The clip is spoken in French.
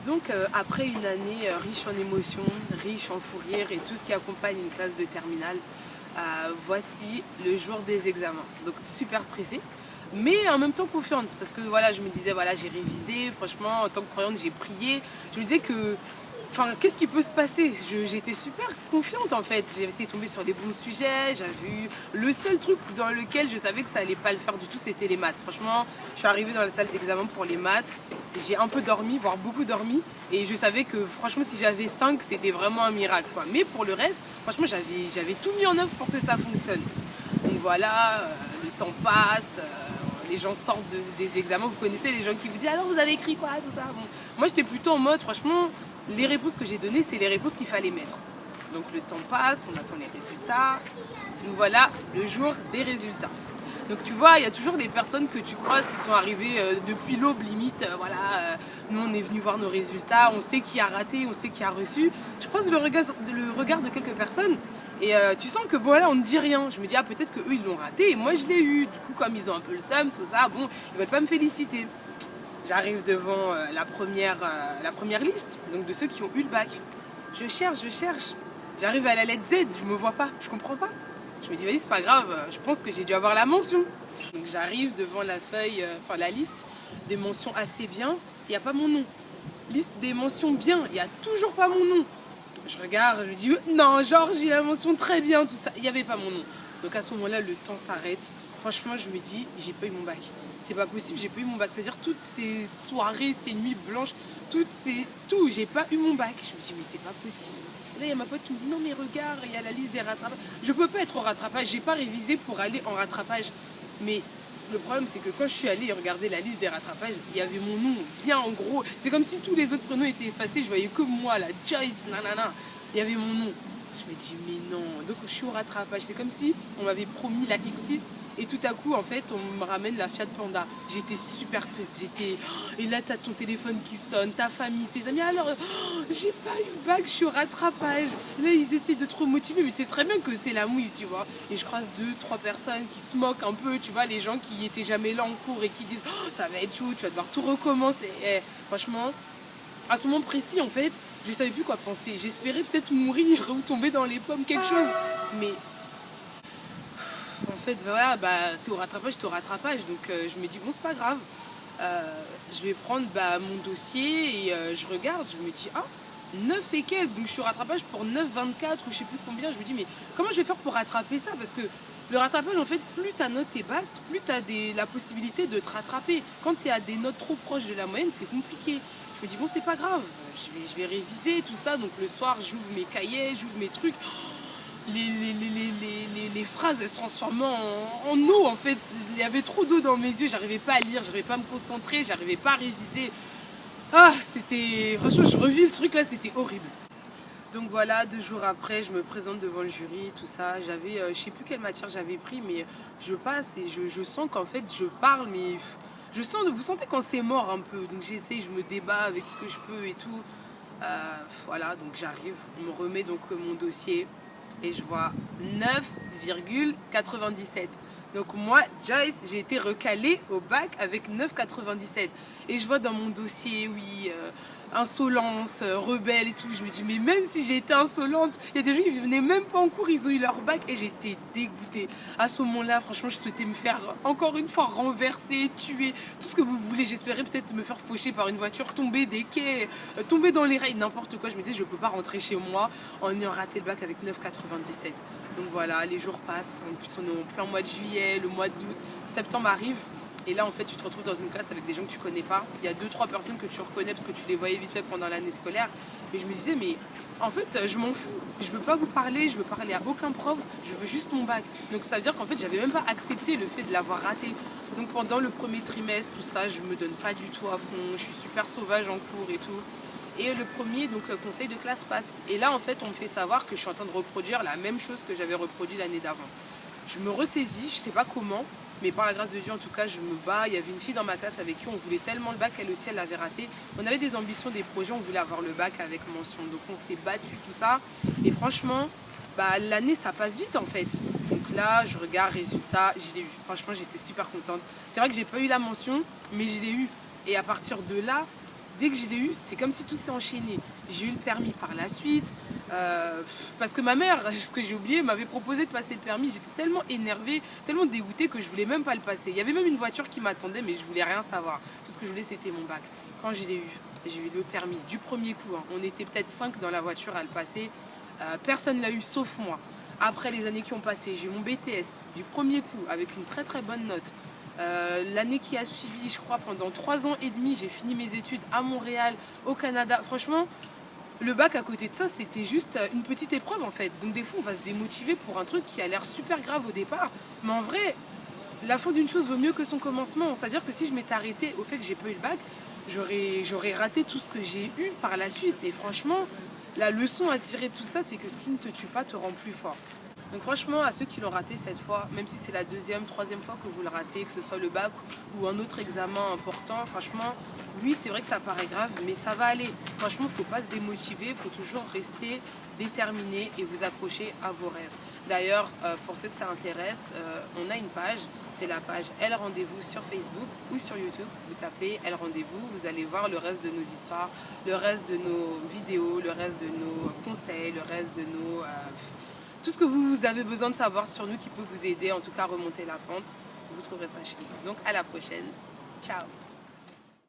Donc après une année riche en émotions, riche en fou rire et tout ce qui accompagne une classe de terminale, voici le jour des examens. Donc super stressée, mais en même temps confiante parce que voilà, je me disais voilà, j'ai révisé, franchement en tant que croyante j'ai prié, je me disais que enfin, qu'est-ce qui peut se passer? J'étais super confiante en fait. J'étais tombée sur les bons sujets. J'avais eu le seul truc dans lequel je savais que ça allait pas le faire du tout, c'était les maths. Franchement, je suis arrivée dans la salle d'examen pour les maths. J'ai un peu dormi, voire beaucoup dormi. Et je savais que franchement, si j'avais 5, c'était vraiment un miracle, quoi. Mais pour le reste, franchement, j'avais tout mis en œuvre pour que ça fonctionne. Donc voilà, le temps passe. Les gens sortent des examens, vous connaissez les gens qui vous disent alors vous avez écrit quoi, tout ça. Bon, moi j'étais plutôt en mode franchement les réponses que j'ai données c'est les réponses qu'il fallait mettre. Donc le temps passe, on attend les résultats, nous voilà le jour des résultats. Donc tu vois, il y a toujours des personnes que tu croises qui sont arrivées depuis l'aube limite, nous on est venu voir nos résultats, on sait qui a raté, on sait qui a reçu. Je croise le regard de quelques personnes et tu sens que bon là on ne dit rien. Je me dis ah peut-être que eux ils l'ont raté et moi je l'ai eu. Du coup comme ils ont un peu le seum, tout ça, bon ils veulent pas me féliciter. J'arrive devant la première liste, donc de ceux qui ont eu le bac. Je cherche. J'arrive à la lettre Z, je me vois pas, je comprends pas. Je me dis vas-y c'est pas grave, je pense que j'ai dû avoir la mention. Donc j'arrive devant la feuille, la liste des mentions assez bien, il n'y a pas mon nom. Liste des mentions bien, il n'y a toujours pas mon nom. Je regarde, je me dis non, genre j'ai la mention très bien, tout ça. Il n'y avait pas mon nom. Donc à ce moment-là, le temps s'arrête. Franchement, je me dis, j'ai pas eu mon bac. C'est pas possible, j'ai pas eu mon bac. C'est-à-dire toutes ces soirées, ces nuits blanches, tout, j'ai pas eu mon bac. Je me dis, mais c'est pas possible. Et là, il y a ma pote qui me dit, non mais regarde, il y a la liste des rattrapages. Je peux pas être au rattrapage, j'ai pas révisé pour aller en rattrapage. Mais le problème, c'est que quand je suis allée regarder la liste des rattrapages, il y avait mon nom bien en gros. C'est comme si tous les autres prénoms étaient effacés. Je voyais que moi, la Joyce, nanana. Il y avait mon nom. Je me dis, mais non. Donc, je suis au rattrapage. C'est comme si on m'avait promis la X6 et tout à coup, en fait, on me ramène la Fiat Panda. J'étais super triste. Et là, t'as ton téléphone qui sonne, ta famille, tes amis. Alors, j'ai pas eu le bac, je suis au rattrapage. Et là, ils essaient de te remotiver, mais tu sais très bien que c'est la mouise, tu vois. Et je croise 2-3 personnes qui se moquent un peu, tu vois, les gens qui étaient jamais là en cours et qui disent, ça va être chaud, tu vas devoir tout recommencer. Et, franchement, à ce moment précis, en fait, je savais plus quoi penser. J'espérais peut-être mourir ou tomber dans les pommes, quelque chose. Mais en fait, voilà, t'es au rattrapage. Donc je me dis, bon, c'est pas grave. Je vais prendre mon dossier et je regarde, je me dis, ah, 9 et quelques. Donc je suis au rattrapage pour 9,24 ou je sais plus combien. Je me dis, mais comment je vais faire pour rattraper ça? Parce que le rattrapage, en fait, plus ta note est basse, plus tu as la possibilité de te rattraper. Quand tu es à des notes trop proches de la moyenne, c'est compliqué. Je me dis, bon, c'est pas grave, je vais réviser tout ça. Donc le soir, j'ouvre mes cahiers, j'ouvre mes trucs. Les phrases, elles se transformaient en eau, en fait. Il y avait trop d'eau dans mes yeux, j'arrivais pas à lire, j'arrivais pas à me concentrer, j'arrivais pas à réviser. Ah, c'était... Franchement, je revis le truc là, c'était horrible. Donc voilà, 2 jours après, je me présente devant le jury, tout ça. J'avais, je sais plus quelle matière j'avais pris, mais je passe et je sens qu'en fait, je parle, mais vous sentez quand c'est mort un peu. Donc j'essaye, je me débat avec ce que je peux et tout. Voilà, donc j'arrive, on me remet donc mon dossier et je vois 9,97. Donc moi, Joyce, j'ai été recalée au bac avec 9,97. Et je vois dans mon dossier, oui, insolence, rebelle et tout. Je me dis, mais même si j'ai été insolente, il y a des gens qui venaient même pas en cours, ils ont eu leur bac et j'étais dégoûtée. À ce moment-là, franchement, je souhaitais me faire encore une fois renverser, tuer, tout ce que vous voulez. J'espérais peut-être me faire faucher par une voiture, tomber des quais, tomber dans les rails, n'importe quoi. Je me disais, je peux pas rentrer chez moi en ayant raté le bac avec 9,97. Donc voilà, les jours passent. En plus, on est en plein mois de juillet, le mois d'août, septembre arrive. Et là, en fait, tu te retrouves dans une classe avec des gens que tu connais pas. Il y a 2-3 personnes que tu reconnais parce que tu les voyais vite fait pendant l'année scolaire. Et je me disais, mais en fait, je m'en fous. Je veux pas vous parler, je veux parler à aucun prof, je veux juste mon bac. Donc ça veut dire qu'en fait, j'avais même pas accepté le fait de l'avoir raté. Donc pendant le premier trimestre, tout ça, je me donne pas du tout à fond. Je suis super sauvage en cours et tout. Et le premier conseil de classe passe. Et là, en fait, on me fait savoir que je suis en train de reproduire la même chose que j'avais reproduit l'année d'avant. Je me ressaisis, je sais pas comment. Mais par la grâce de Dieu, en tout cas, je me bats. Il y avait une fille dans ma classe avec qui on voulait tellement le bac, elle aussi, elle l'avait raté. On avait des ambitions, des projets, on voulait avoir le bac avec mention. Donc on s'est battu, tout ça. Et franchement, l'année, ça passe vite en fait. Donc là, je regarde, résultat, je l'ai eu. Franchement, j'étais super contente. C'est vrai que j'ai pas eu la mention, mais je l'ai eu. Et à partir de là, dès que je l'ai eu, c'est comme si tout s'est enchaîné. J'ai eu le permis par la suite, parce que ma mère, ce que j'ai oublié, m'avait proposé de passer le permis. J'étais tellement énervée, tellement dégoûtée que je voulais même pas le passer. Il y avait même une voiture qui m'attendait, mais je voulais rien savoir. Tout ce que je voulais, c'était mon bac. Quand je l'ai eu, j'ai eu le permis du premier coup. On était peut-être 5 dans la voiture à le passer. Personne ne l'a eu sauf moi. Après les années qui ont passé, j'ai eu mon BTS du premier coup avec une très très bonne note. L'année qui a suivi, je crois, pendant 3 ans et demi, j'ai fini mes études à Montréal, au Canada. Franchement, le bac à côté de ça, c'était juste une petite épreuve en fait. Donc des fois, on va se démotiver pour un truc qui a l'air super grave au départ. Mais en vrai, la fin d'une chose vaut mieux que son commencement. C'est-à-dire que si je m'étais arrêtée au fait que j'ai pas eu le bac, j'aurais raté tout ce que j'ai eu par la suite. Et franchement, la leçon à tirer de tout ça, c'est que ce qui ne te tue pas te rend plus fort. Donc franchement, à ceux qui l'ont raté cette fois, même si c'est la deuxième, troisième fois que vous le ratez, que ce soit le bac ou un autre examen important, franchement, oui, c'est vrai que ça paraît grave, mais ça va aller. Franchement, il ne faut pas se démotiver, il faut toujours rester déterminé et vous accrocher à vos rêves. D'ailleurs, pour ceux que ça intéresse, on a une page, c'est la page Elle Rendez-vous sur Facebook ou sur YouTube. Vous tapez Elle Rendez-vous, vous allez voir le reste de nos histoires, le reste de nos vidéos, le reste de nos conseils, le reste de nos... tout ce que vous avez besoin de savoir sur nous qui peut vous aider, en tout cas à remonter la pente, vous trouverez ça chez nous. Donc à la prochaine. Ciao.